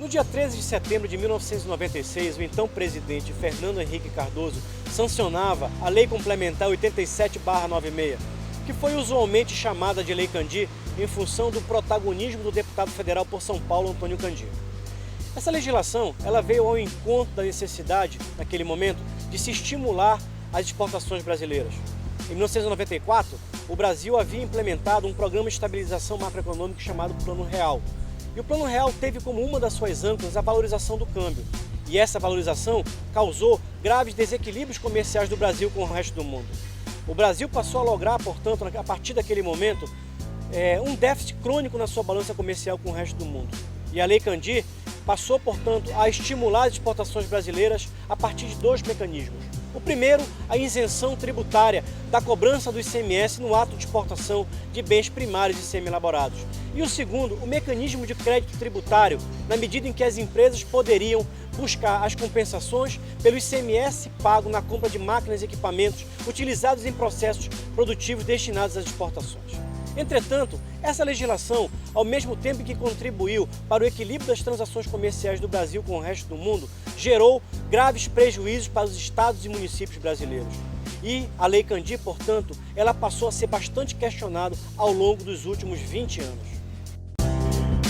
dia 13 de setembro de 1996, o então presidente Fernando Henrique Cardoso sancionava a Lei Complementar 87/96, que foi usualmente chamada de Lei Candir em função do protagonismo do deputado federal por São Paulo, Antônio Candir. Essa legislação ela veio ao encontro da necessidade, naquele momento, de se estimular as exportações brasileiras. Em 1994, o Brasil havia implementado um programa de estabilização macroeconômica chamado Plano Real. E o Plano Real teve como uma das suas âncoras a valorização do câmbio. E essa valorização causou graves desequilíbrios comerciais do Brasil com o resto do mundo. O Brasil passou a lograr, portanto, a partir daquele momento, um déficit crônico na sua balança comercial com o resto do mundo. E a Lei Candir passou, portanto, a estimular as exportações brasileiras a partir de dois mecanismos. O primeiro, a isenção tributária da cobrança do ICMS no ato de exportação de bens primários e semi-elaborados. E o segundo, o mecanismo de crédito tributário, na medida em que as empresas poderiam buscar as compensações pelo ICMS pago na compra de máquinas e equipamentos utilizados em processos produtivos destinados às exportações. Entretanto, essa legislação, ao mesmo tempo que contribuiu para o equilíbrio das transações comerciais do Brasil com o resto do mundo, gerou graves prejuízos para os estados e municípios brasileiros. E a Lei Candir, portanto, ela passou a ser bastante questionada ao longo dos últimos 20 anos.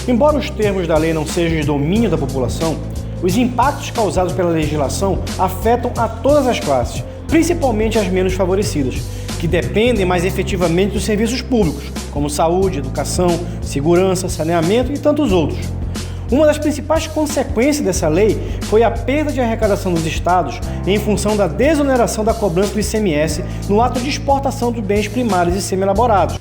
Embora os termos da lei não sejam de domínio da população, os impactos causados pela legislação afetam a todas as classes, principalmente as menos favorecidas, que dependem mais efetivamente dos serviços públicos, como saúde, educação, segurança, saneamento e tantos outros. Uma das principais consequências dessa lei foi a perda de arrecadação dos estados em função da desoneração da cobrança do ICMS no ato de exportação de bens primários e semi-elaborados.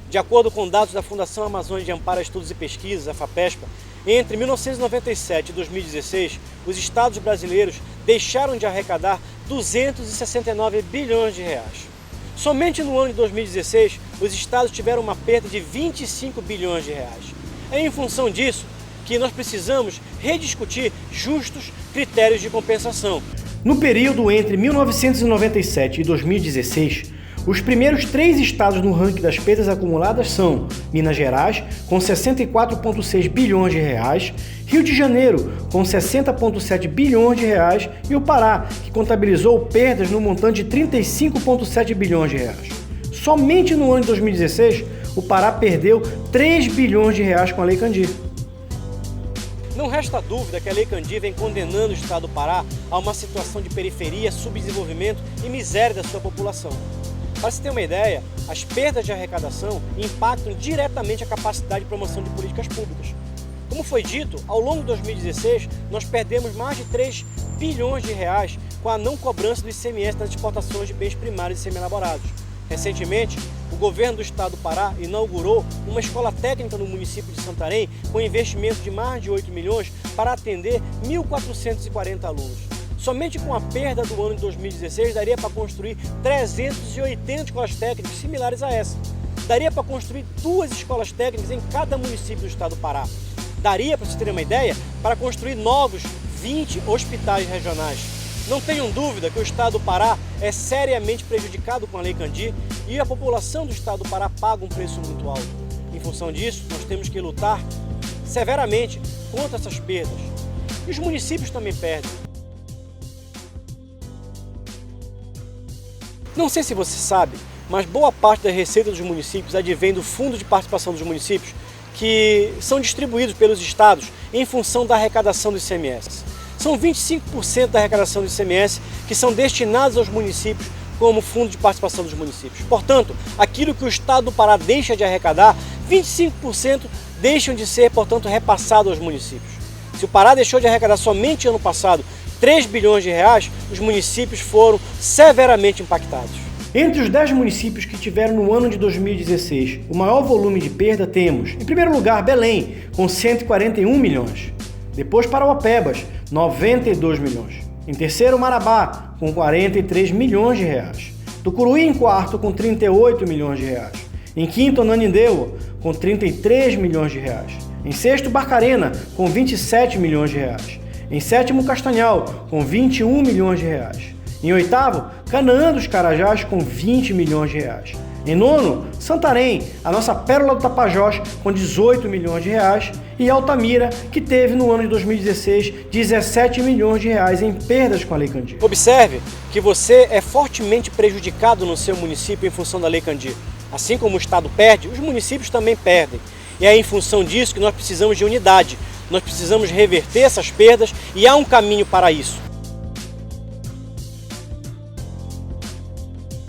De acordo com dados da Fundação Amazônia de Amparo a Estudos e Pesquisas, a FAPESPA, entre 1997 e 2016, os estados brasileiros deixaram de arrecadar 269 bilhões de reais. Somente no ano de 2016, os estados tiveram uma perda de 25 bilhões de reais. É em função disso que nós precisamos rediscutir justos critérios de compensação. No período entre 1997 e 2016, os primeiros 3 estados no ranking das perdas acumuladas são Minas Gerais, com 64,6 bilhões de reais, Rio de Janeiro, com 60,7 bilhões de reais e o Pará, que contabilizou perdas no montante de 35,7 bilhões de reais. Somente no ano de 2016, o Pará perdeu 3 bilhões de reais com a Lei Candir. Não resta dúvida que a Lei Candir vem condenando o estado do Pará a uma situação de periferia, subdesenvolvimento e miséria da sua população. Para se ter uma ideia, as perdas de arrecadação impactam diretamente a capacidade de promoção de políticas públicas. Como foi dito, ao longo de 2016, nós perdemos mais de 3 bilhões de reais com a não cobrança do ICMS nas exportações de bens primários e semi-elaborados. Recentemente, o governo do estado do Pará inaugurou uma escola técnica no município de Santarém com investimento de mais de 8 milhões para atender 1.440 alunos. Somente com a perda do ano de 2016 daria para construir 380 escolas técnicas similares a essa. Daria para construir 2 escolas técnicas em cada município do estado do Pará. Daria, para vocês terem uma ideia, para construir novos 20 hospitais regionais. Não tenham dúvida que o estado do Pará é seriamente prejudicado com a Lei Candir e a população do estado do Pará paga um preço muito alto. Em função disso, nós temos que lutar severamente contra essas perdas. E os municípios também perdem. Não sei se você sabe, mas boa parte da receita dos municípios advém do Fundo de Participação dos Municípios, que são distribuídos pelos estados em função da arrecadação do ICMS. São 25% da arrecadação do ICMS que são destinados aos municípios como Fundo de Participação dos Municípios. Portanto, aquilo que o estado do Pará deixa de arrecadar, 25% deixam de ser, portanto, repassado aos municípios. Se o Pará deixou de arrecadar somente ano passado 3 bilhões de reais, os municípios foram severamente impactados. Entre os 10 municípios que tiveram no ano de 2016 o maior volume de perda temos, em primeiro lugar, Belém, com 141 milhões. Depois Parauapebas, 92 milhões. Em terceiro, Marabá, com 43 milhões de reais. Tucuruí em quarto, com 38 milhões de reais. Em quinto, Ananindeua, com 33 milhões de reais. Em sexto, Barcarena, com 27 milhões de reais. Em sétimo, Castanhal, com 21 milhões de reais. Em oitavo, Canaã dos Carajás, com 20 milhões de reais. Em nono, Santarém, a nossa pérola do Tapajós, com 18 milhões de reais, e Altamira, que teve no ano de 2016 17 milhões de reais em perdas com a Lei Candir. Observe que você é fortemente prejudicado no seu município em função da Lei Candir. Assim como o Estado perde, os municípios também perdem. E é em função disso que nós precisamos de unidade, nós precisamos reverter essas perdas e há um caminho para isso.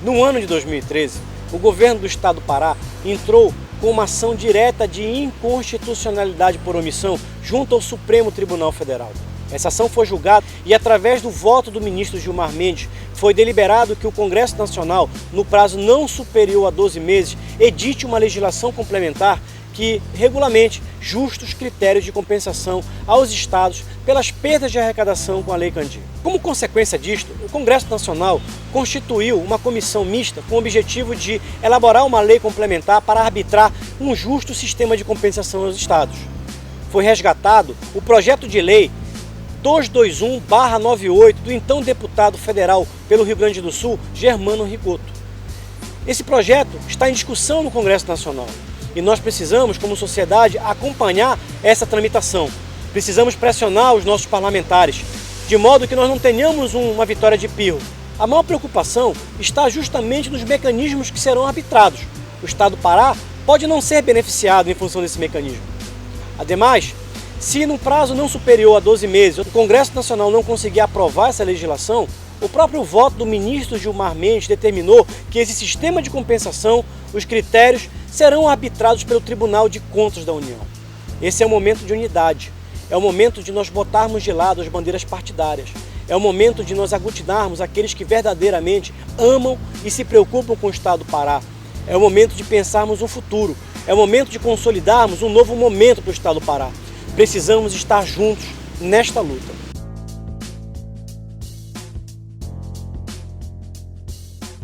No ano de 2013, o governo do Estado do Pará entrou com uma ação direta de inconstitucionalidade por omissão junto ao Supremo Tribunal Federal. Essa ação foi julgada e, através do voto do ministro Gilmar Mendes, foi deliberado que o Congresso Nacional, no prazo não superior a 12 meses, edite uma legislação complementar que regulamente justos critérios de compensação aos estados pelas perdas de arrecadação com a Lei Candir. Como consequência disto, o Congresso Nacional constituiu uma comissão mista com o objetivo de elaborar uma lei complementar para arbitrar um justo sistema de compensação aos estados. Foi resgatado o projeto de lei 221/98 do então deputado federal pelo Rio Grande do Sul, Germano Rigoto. Esse projeto está em discussão no Congresso Nacional. E nós precisamos, como sociedade, acompanhar essa tramitação. Precisamos pressionar os nossos parlamentares, de modo que nós não tenhamos uma vitória de pirro. A maior preocupação está justamente nos mecanismos que serão arbitrados. O Estado do Pará pode não ser beneficiado em função desse mecanismo. Ademais, se no prazo não superior a 12 meses o Congresso Nacional não conseguir aprovar essa legislação, o próprio voto do ministro Gilmar Mendes determinou que esse sistema de compensação, os critérios, serão arbitrados pelo Tribunal de Contas da União. Esse é o momento de unidade, é o momento de nós botarmos de lado as bandeiras partidárias, é o momento de nós aglutinarmos aqueles que verdadeiramente amam e se preocupam com o Estado do Pará, é o momento de pensarmos um futuro, é o momento de consolidarmos um novo momento para o Estado do Pará. Precisamos estar juntos nesta luta.